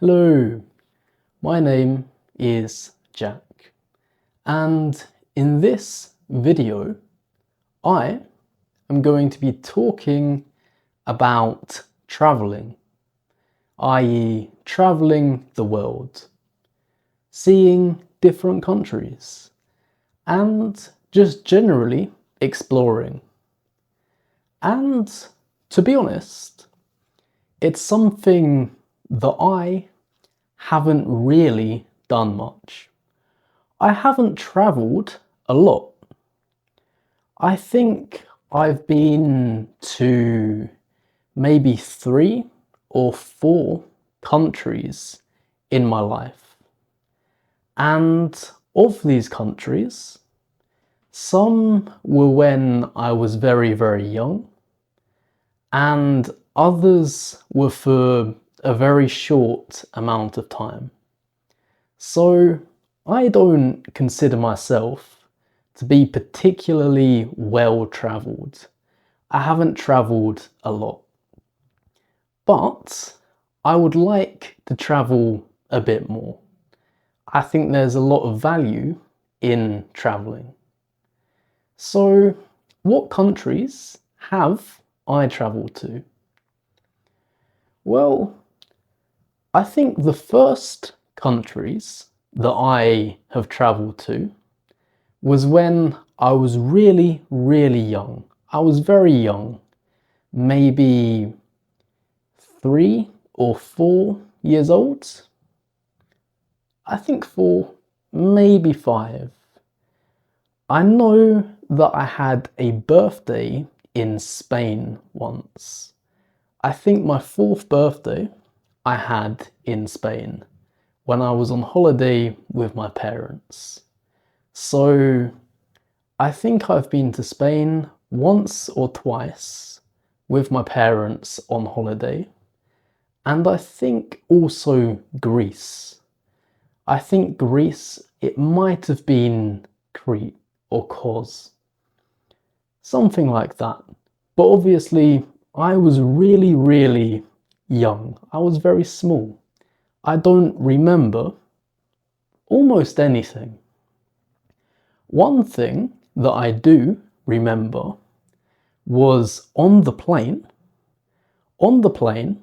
Hello, my name is Jack, and in this video I am going to be talking about traveling, i.e. traveling the world, seeing different countries, and just generally exploring. And to be honest, it's something that I haven't really done much. I haven't travelled a lot. I think I've been to maybe 3 or 4 countries in my life. And of these countries, some were when I was very, very young, and others were for a very short amount of time. So I don't consider myself to be particularly well travelled. I haven't travelled a lot. But I would like to travel a bit more. I think there's a lot of value in travelling. So what countries have I travelled to? Well, I think the first countries that I have travelled to was when I was really, really young. I was very young, maybe 3 or 4 years old. I think 4, maybe 5. I know that I had a birthday in Spain once. I think my 4th birthday I had in Spain when I was on holiday with my parents. So I think I've been to Spain once or twice with my parents on holiday. And I think also Greece. I think Greece, it might have been Crete or Kos. Something like that. But obviously I was really, really young. I was very small. I don't remember almost anything. One thing that I do remember was on the plane. On the plane,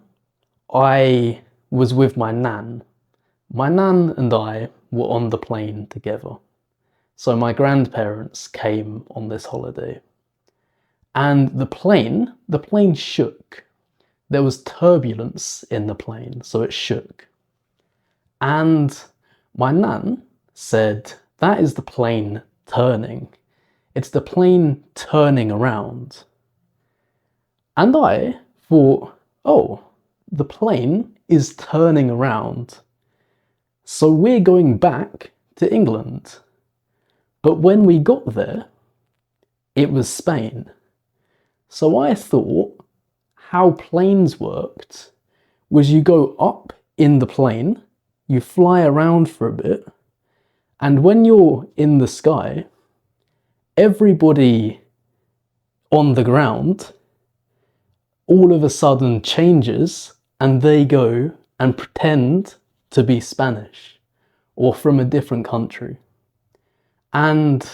I was with my nan. My nan and I were on the plane together. So my grandparents came on this holiday. And the plane shook. There was turbulence in the plane, so it shook. And my nan said, "That is the plane turning. It's the plane turning around." And I thought, oh, the plane is turning around. So we're going back to England. But when we got there, it was Spain. So I thought how planes worked was you go up in the plane, you fly around for a bit, and when you're in the sky, everybody on the ground all of a sudden changes and they go and pretend to be Spanish or from a different country. And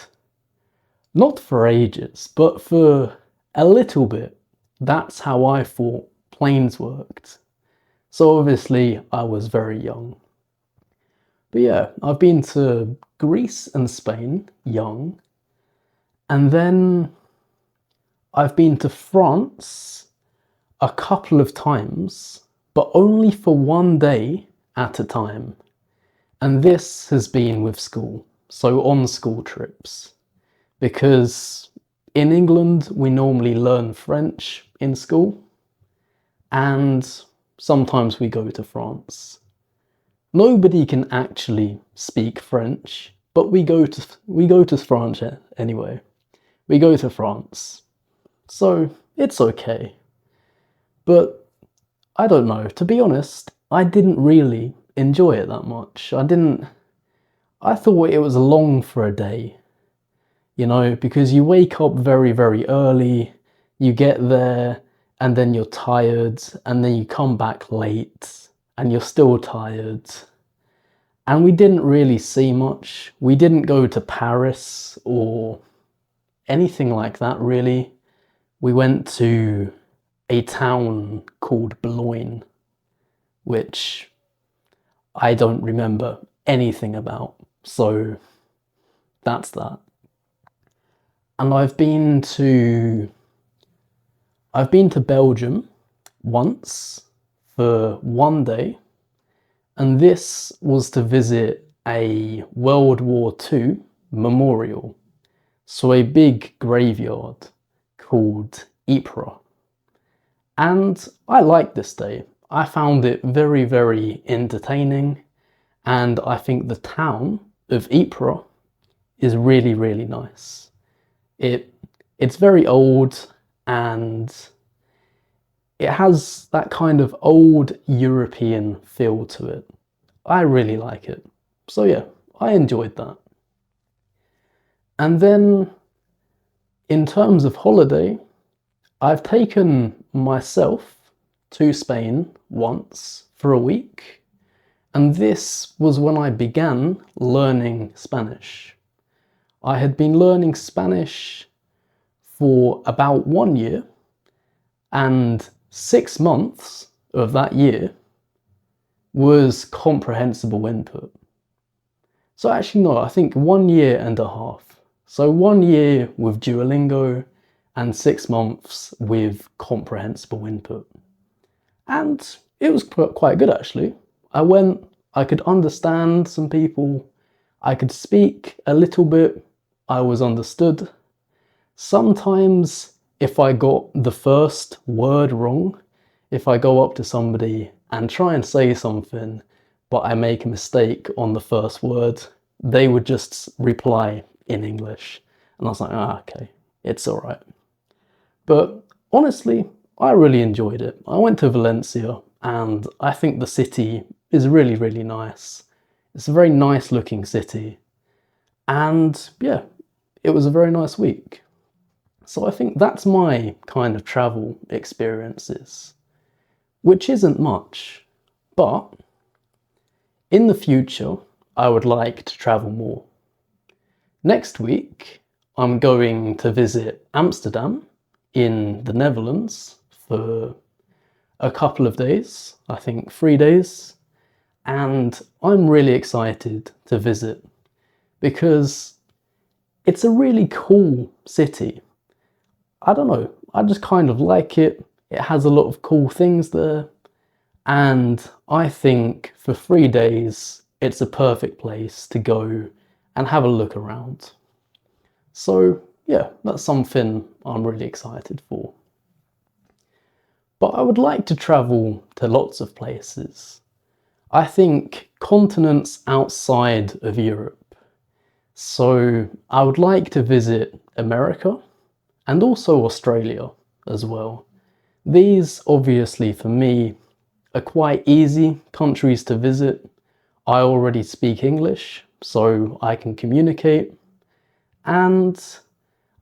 not for ages, but for a little bit, that's how I thought planes worked. So obviously I was very young. But yeah, I've been to Greece and Spain young. And then I've been to France a couple of times, but only for one day at a time. And this has been with school, so on school trips. Because in England, we normally learn French in school, and sometimes we go to France. Nobody can actually speak French, but we go to France anyway. We go to France. So it's okay. But I don't know, to be honest, I didn't really enjoy it that much. I thought it was long for a day, you know, because you wake up very, very early, you get there, and then you're tired, and then you come back late, and you're still tired. And we didn't really see much. We didn't go to Paris or anything like that, really. We went to a town called Boulogne, which I don't remember anything about. So that's that. And I've been to Belgium once for one day, and this was to visit a World War II memorial. So a big graveyard called Ypres. And I liked this day. I found it very, very entertaining, and I think the town of Ypres is really, really nice. It's very old, and it has that kind of old European feel to it. I really like it. So yeah, I enjoyed that. And then in terms of holiday, I've taken myself to Spain once for a week, and this was when I began learning Spanish. I had been learning Spanish for about 1 year, and 6 months of that year was comprehensible input. So actually no, I think 1 year and a half. So 1 year with Duolingo and 6 months with comprehensible input. And it was quite good actually. I could understand some people, I could speak a little bit, I was understood. Sometimes if I got the first word wrong, if I go up to somebody and try and say something, but I make a mistake on the first word, they would just reply in English. And I was like, okay, it's all right. But honestly, I really enjoyed it. I went to Valencia, and I think the city is really, really nice. It's a very nice looking city. And yeah, it was a very nice week. So I think that's my kind of travel experiences, which isn't much, but in the future, I would like to travel more. Next week, I'm going to visit Amsterdam in the Netherlands for a couple of days, I think 3 days, and I'm really excited to visit because it's a really cool city. I don't know, I just kind of like it. It has a lot of cool things there, and I think for 3 days it's a perfect place to go and have a look around. So yeah, that's something I'm really excited for. But I would like to travel to lots of places. I think continents outside of Europe. So I would like to visit America and also Australia as well. These obviously for me are quite easy countries to visit. I already speak English, so I can communicate, and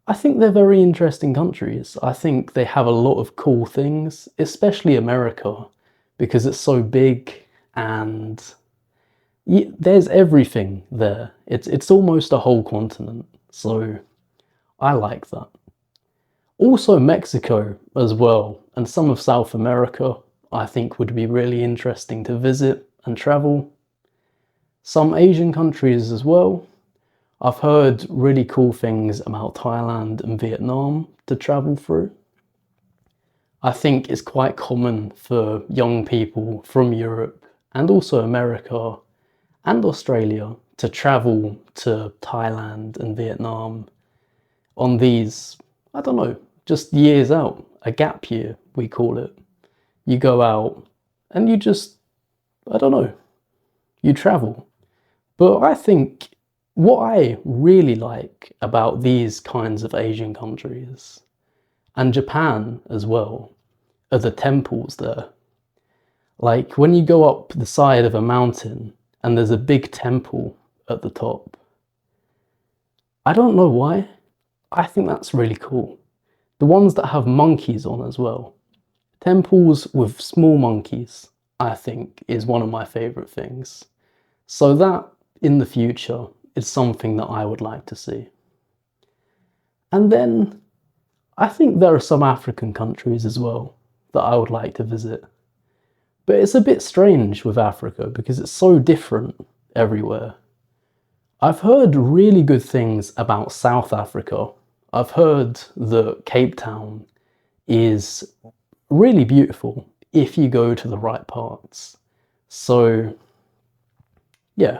I think they're very interesting countries. I think they have a lot of cool things, especially America, because it's so big and there's everything there. It's almost a whole continent, so I like that. Also Mexico as well, and some of South America I think would be really interesting to visit and travel. Some Asian countries as well. I've heard really cool things about Thailand and Vietnam to travel through. I think it's quite common for young people from Europe and also America and Australia to travel to Thailand and Vietnam on these, I don't know, just years out, a gap year we call it. You go out and you just, I don't know, you travel. But I think what I really like about these kinds of Asian countries, and Japan as well, are the temples there. Like when you go up the side of a mountain and there's a big temple at the top. I don't know why. I think that's really cool. The ones that have monkeys on as well. Temples with small monkeys. I think, is one of my favourite things. So that, in the future, is something that I would like to see. And then, I think there are some African countries as well that I would like to visit. But it's a bit strange with Africa because it's so different everywhere. I've heard really good things about South Africa. I've heard that Cape Town is really beautiful if you go to the right parts. So, yeah,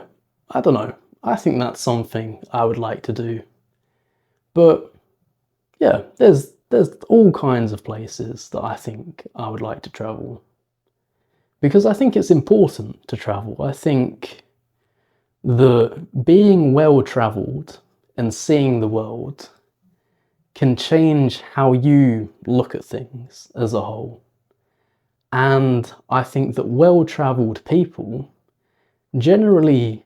I don't know. I think that's something I would like to do. But yeah, there's all kinds of places that I think I would like to travel. Because I think it's important to travel. I think that being well travelled and seeing the world can change how you look at things as a whole. And I think that well-travelled people generally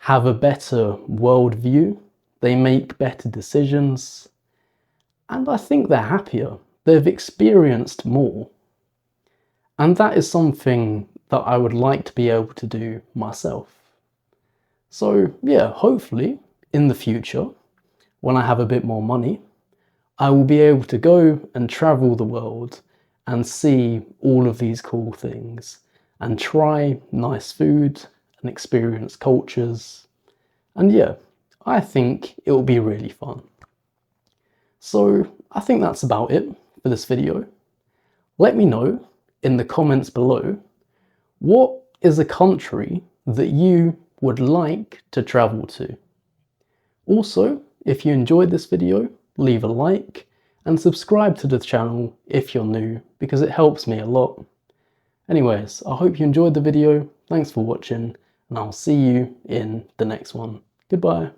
have a better worldview, they make better decisions, and I think they're happier. They've experienced more. And that is something that I would like to be able to do myself. So yeah, hopefully in the future, when I have a bit more money, I will be able to go and travel the world and see all of these cool things and try nice food and experience cultures. And yeah, I think it will be really fun. So I think that's about it for this video. Let me know in the comments below, what is a country that you would like to travel to? Also, if you enjoyed this video, leave a like and subscribe to the channel if you're new, because it helps me a lot. Anyways, I hope you enjoyed the video. Thanks for watching, and I'll see you in the next one. Goodbye.